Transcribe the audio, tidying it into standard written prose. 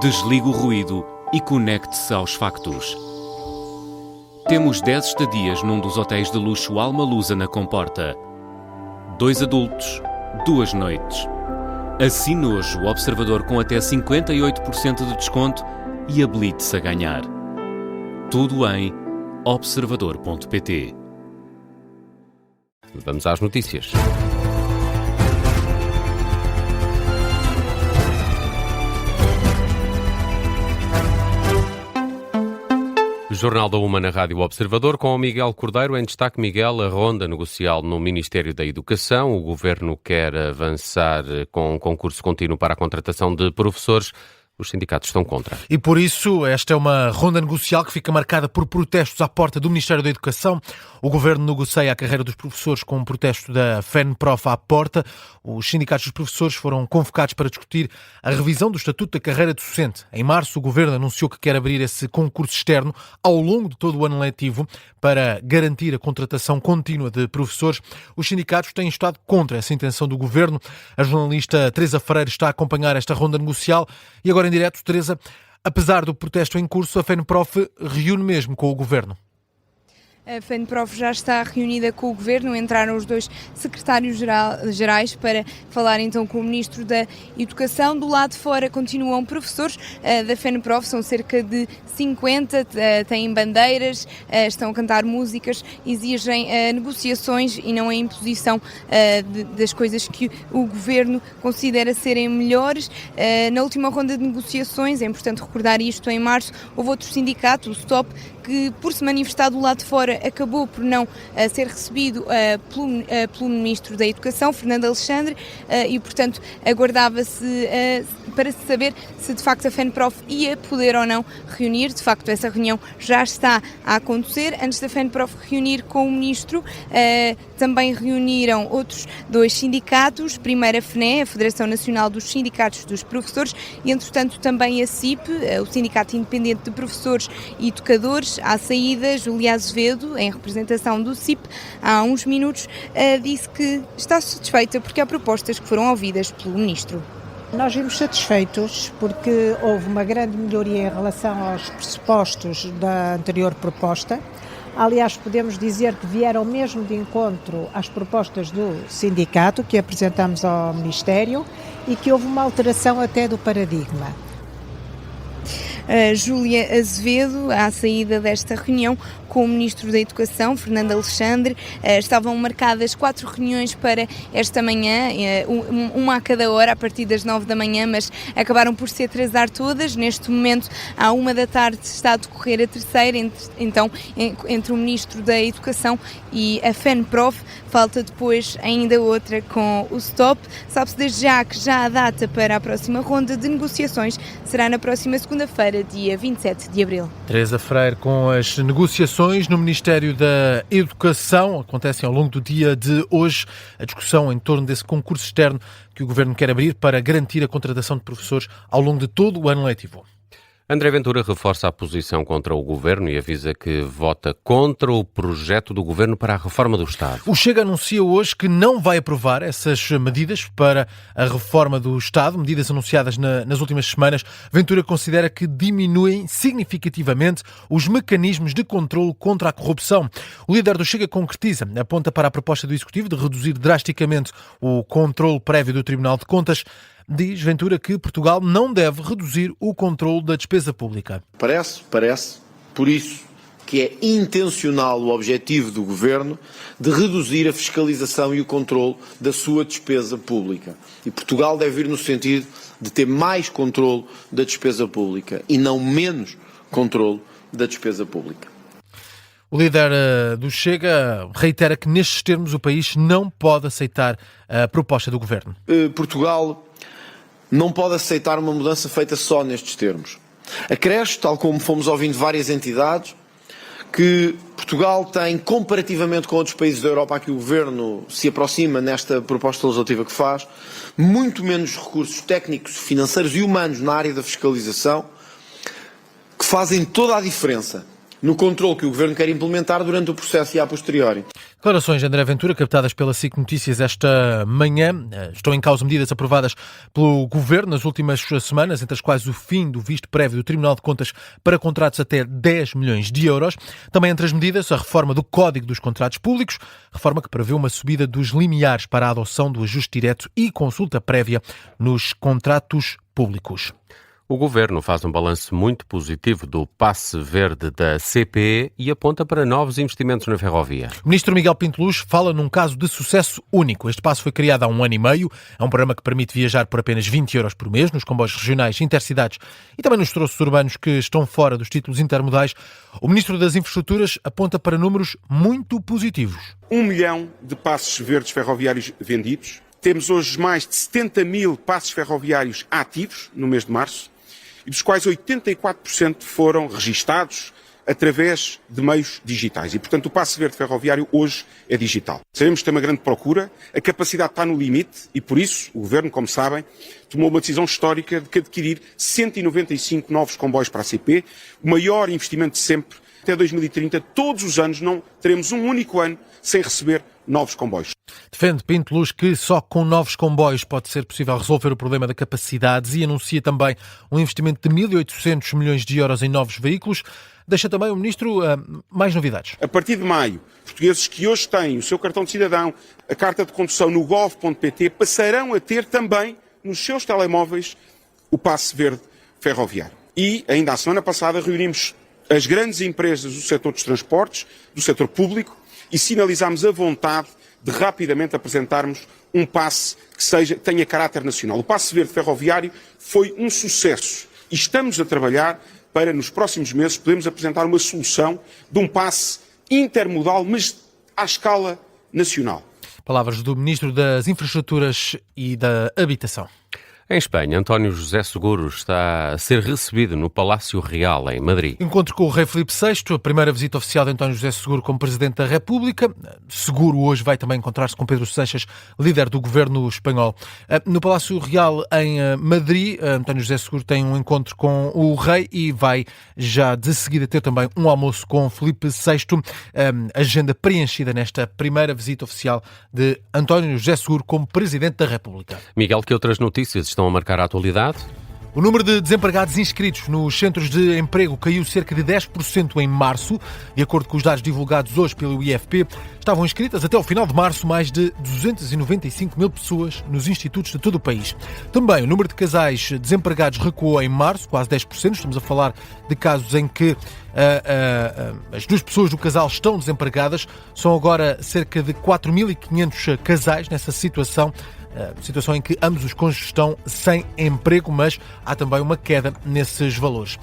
Desligue o ruído e conecte-se aos factos. Temos 10 estadias num dos hotéis de luxo Alma Lusa na Comporta. 2 adultos, 2 noites. Assine hoje o Observador com até 58% de desconto e habilite-se a ganhar. Tudo em observador.pt. Vamos às notícias. Jornal da Uma na Rádio Observador, com o Miguel Cordeiro. Em destaque, Miguel, a ronda negocial no Ministério da Educação. O Governo quer avançar com um concurso contínuo para a contratação de professores. Os sindicatos estão contra. E por isso, esta é uma ronda negocial que fica marcada por protestos à porta do Ministério da Educação. O Governo negocia a carreira dos professores com um protesto da FENPROF à porta. Os sindicatos dos professores foram convocados para discutir a revisão do Estatuto da Carreira Docente. Em março, o Governo anunciou que quer abrir esse concurso externo ao longo de todo o ano letivo para garantir a contratação contínua de professores. Os sindicatos têm estado contra essa intenção do Governo. A jornalista Teresa Freire está a acompanhar esta ronda negocial. E agora em direto, Teresa, apesar do protesto em curso, a FENPROF reúne mesmo com o Governo. A FENPROF já está reunida com o Governo, entraram os 2 secretários-gerais para falar então com o Ministro da Educação. Do lado de fora continuam professores da FENPROF, são cerca de 50, têm bandeiras, estão a cantar músicas, exigem negociações e não a imposição das coisas que o Governo considera serem melhores. Na última ronda de negociações, é importante recordar isto, em março, houve outro sindicato, o STOP, que por se manifestar do lado de fora acabou por não ser recebido pelo Ministro da Educação, Fernando Alexandre, e portanto aguardava-se para se saber se de facto a FENPROF ia poder ou não reunir. De facto essa reunião já está a acontecer. Antes da FENPROF reunir com o Ministro, também reuniram outros 2 sindicatos, primeiro a FNE, a Federação Nacional dos Sindicatos dos Professores, e entretanto também a CIP, o Sindicato Independente de Professores e Educadores. À saída, Júlia Azevedo, em representação do CIP, há uns minutos, disse que está satisfeita porque há propostas que foram ouvidas pelo Ministro. Nós vimos satisfeitos porque houve uma grande melhoria em relação aos pressupostos da anterior proposta. Aliás, podemos dizer que vieram mesmo de encontro às propostas do sindicato que apresentamos ao Ministério e que houve uma alteração até do paradigma. Júlia Azevedo, à saída desta reunião com o Ministro da Educação, Fernando Alexandre, estavam marcadas 4 reuniões para esta manhã, uma a cada hora, a partir das 9 da manhã, mas acabaram por se atrasar todas. Neste momento, à 1 da tarde, está a decorrer a terceira, entre o Ministro da Educação e a FENPROF. Falta depois ainda outra com o STOP. Sabe-se desde já que já a data para a próxima ronda de negociações será na próxima segunda-feira, dia 27 de abril. Teresa Freire, com as negociações no Ministério da Educação, acontecem ao longo do dia de hoje, a discussão em torno desse concurso externo que o Governo quer abrir para garantir a contratação de professores ao longo de todo o ano letivo. André Ventura reforça a posição contra o Governo e avisa que vota contra o projeto do Governo para a reforma do Estado. O Chega anuncia hoje que não vai aprovar essas medidas para a reforma do Estado, medidas anunciadas nas últimas semanas. Ventura considera que diminuem significativamente os mecanismos de controlo contra a corrupção. O líder do Chega concretiza, aponta para a proposta do Executivo de reduzir drasticamente o controlo prévio do Tribunal de Contas. Diz Ventura que Portugal não deve reduzir o controlo da despesa pública. Parece, por isso, que é intencional o objetivo do Governo de reduzir a fiscalização e o controlo da sua despesa pública. E Portugal deve ir no sentido de ter mais controlo da despesa pública e não menos controlo da despesa pública. O líder do Chega reitera que nestes termos o país não pode aceitar a proposta do Governo. Portugal não pode aceitar uma mudança feita só nestes termos. Acresce, tal como fomos ouvindo várias entidades, que Portugal tem, comparativamente com outros países da Europa a que o Governo se aproxima nesta proposta legislativa que faz, muito menos recursos técnicos, financeiros e humanos na área da fiscalização, que fazem toda a diferença no controle que o Governo quer implementar durante o processo e a posteriori. Declarações de André Ventura, captadas pela SIC Notícias esta manhã. Estão em causa medidas aprovadas pelo Governo nas últimas semanas, entre as quais o fim do visto prévio do Tribunal de Contas para contratos até 10 milhões de euros. Também entre as medidas, a reforma do Código dos Contratos Públicos, reforma que prevê uma subida dos limiares para a adoção do ajuste direto e consulta prévia nos contratos públicos. O Governo faz um balanço muito positivo do passe verde da CP e aponta para novos investimentos na ferrovia. O ministro Miguel Pinto Luz fala num caso de sucesso único. Este passo foi criado há 1 ano e meio. É um programa que permite viajar por apenas 20 euros por mês nos comboios regionais, intercidades e também nos troços urbanos que estão fora dos títulos intermodais. O ministro das Infraestruturas aponta para números muito positivos. 1 milhão de passes verdes ferroviários vendidos. Temos hoje mais de 70 mil passes ferroviários ativos no mês de março, e dos quais 84% foram registados através de meios digitais. E, portanto, o passe verde ferroviário hoje é digital. Sabemos que tem uma grande procura, a capacidade está no limite e, por isso, o Governo, como sabem, tomou uma decisão histórica de adquirir 195 novos comboios para a CP, o maior investimento de sempre. Até 2030, todos os anos, não teremos um único ano sem receber novos comboios. Defende Pinto Luz que só com novos comboios pode ser possível resolver o problema da capacidade e anuncia também um investimento de 1.800 milhões de euros em novos veículos. Deixa também o Ministro mais novidades. A partir de maio, portugueses que hoje têm o seu cartão de cidadão, a carta de condução no gov.pt, passarão a ter também nos seus telemóveis o passe verde ferroviário. E, ainda a semana passada, reunimos as grandes empresas do setor dos transportes, do setor público, e sinalizámos a vontade de rapidamente apresentarmos um passe que tenha caráter nacional. O passe verde ferroviário foi um sucesso e estamos a trabalhar para, nos próximos meses, podermos apresentar uma solução de um passe intermodal, mas à escala nacional. Palavras do Ministro das Infraestruturas e da Habitação. Em Espanha, António José Seguro está a ser recebido no Palácio Real, em Madrid. Encontro com o rei Filipe VI, a primeira visita oficial de António José Seguro como Presidente da República. Seguro hoje vai também encontrar-se com Pedro Sánchez, líder do governo espanhol. No Palácio Real, em Madrid, António José Seguro tem um encontro com o rei e vai já de seguida ter também um almoço com Filipe VI. Agenda preenchida nesta primeira visita oficial de António José Seguro como Presidente da República. Miguel, que outras notícias estão a marcar a atualidade? O número de desempregados inscritos nos centros de emprego caiu cerca de 10% em março. De acordo com os dados divulgados hoje pelo IFP, estavam inscritas até ao final de março mais de 295 mil pessoas nos institutos de todo o país. Também o número de casais desempregados recuou em março, quase 10%. Estamos a falar de casos em que as duas pessoas do casal estão desempregadas. São agora cerca de 4.500 casais nessa situação em que ambos os cônjuges estão sem emprego, mas há também uma queda nesses valores.